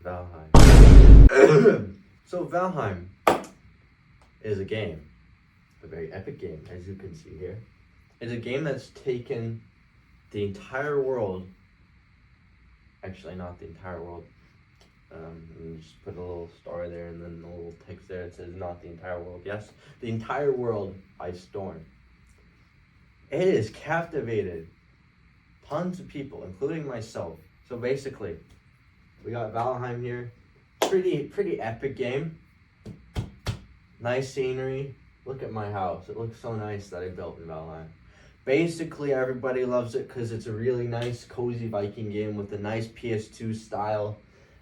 Valheim. So Valheim is a game, a very epic game, as you can see here. It's a game that's taken the entire world, actually not the entire world, and just put a little star there and then a little text there that says not the entire world. Yes, the entire world by storm. It has captivated tons of people, including myself. So basically, we got Valheim here. Pretty epic game. Nice scenery. Look at my house. It looks so nice that I built in Valheim. Basically, everybody loves it because it's a really nice, cozy Viking game with a nice PS2 style.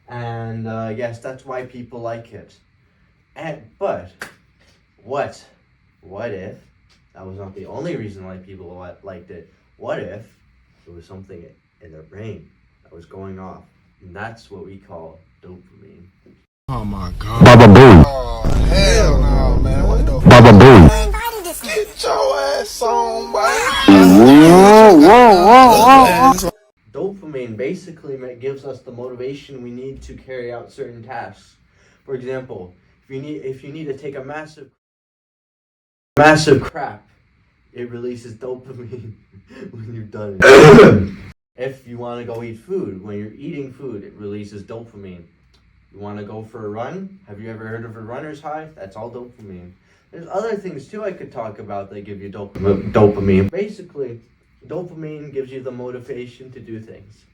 And yes, that's why people like it. But what if that was not the only reason why people liked it? What if there was something in their brain that was going off? And that's what we call dopamine. Oh my god. Baba Boo. Oh, hell no, man. What the Baba Boo. Get your ass on, Whoa. Dopamine basically gives us the motivation we need to carry out certain tasks. For example, if you need to take a massive crap, it releases dopamine when you've done it. If you want to go eat food, when you're eating food, it releases dopamine. You want to go for a run? Have you ever heard of a runner's high? That's all dopamine. There's other things too I could talk about that give you dopamine. Basically, dopamine gives you the motivation to do things.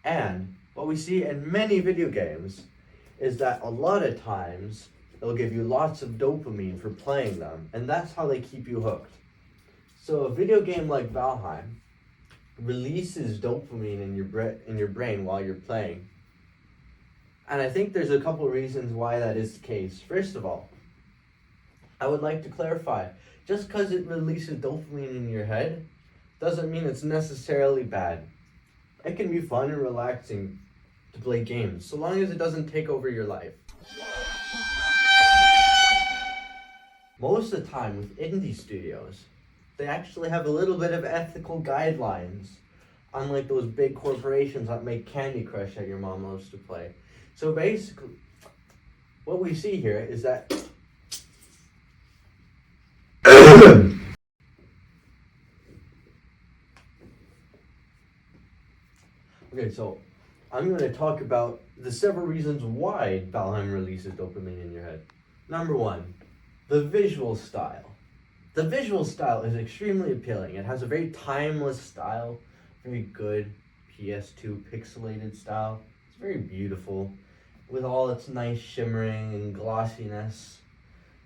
And what we see in many video games is that a lot of times they'll give you lots of dopamine for playing them, and that's how they keep you hooked. So a video game like Valheim releases dopamine in your brain while you're playing. And I think there's a couple reasons why that is the case. First of all, I would like to clarify, just because it releases dopamine in your head doesn't mean it's necessarily bad. It can be fun and relaxing to play games, so long as it doesn't take over your life. Most of the time with indie studios, they actually have a little bit of ethical guidelines, unlike those big corporations that make Candy Crush that your mom loves to play. So basically, what we see here is that okay, so I'm going to talk about the several reasons why Valheim releases dopamine in your head. Number one, the visual style. The visual style is extremely appealing. It has a very timeless style, very good PS2 pixelated style. It's very beautiful with all its nice shimmering and glossiness.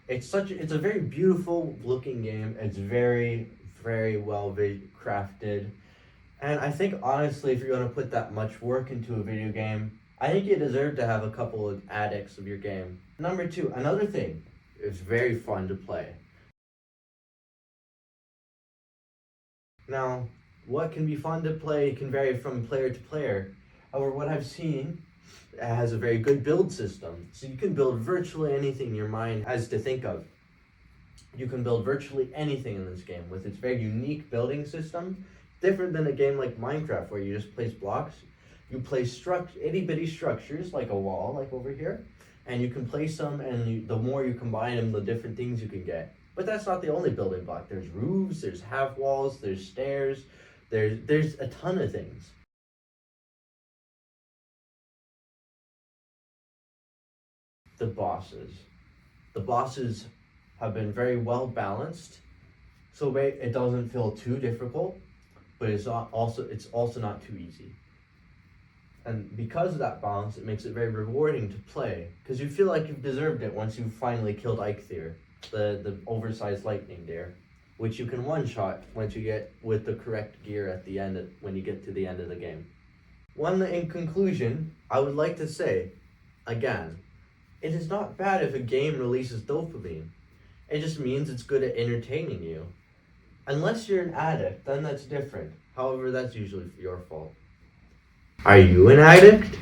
It's a very beautiful looking game. It's very, very well crafted. And I think honestly, if you're going to put that much work into a video game, I think you deserve to have a couple of addicts of your game. Number two, another thing, it's very fun to play. Now, what can be fun to play can vary from player to player. However, what I've seen, it has a very good build system. So you can build virtually anything your mind has to think of. You can build virtually anything in this game with its very unique building system. Different than a game like Minecraft where you just place blocks. You place itty bitty structures like a wall, like over here, and you can place them, and the more you combine them, the different things you can get. But that's not the only building block. There's roofs, there's half walls, there's stairs, there's a ton of things. The bosses have been very well balanced, so it doesn't feel too difficult, but it's also not too easy. And because of that balance, it makes it very rewarding to play, because you feel like you've deserved it once you finally killed Addictive, the oversized lightning deer, which you can one-shot once you get with the correct gear at the end when you get to the end of the game. In conclusion, I would like to say, again, it is not bad if a game releases dopamine. It just means it's good at entertaining you. Unless you're an addict, then that's different. However, that's usually your fault. Are you an addict?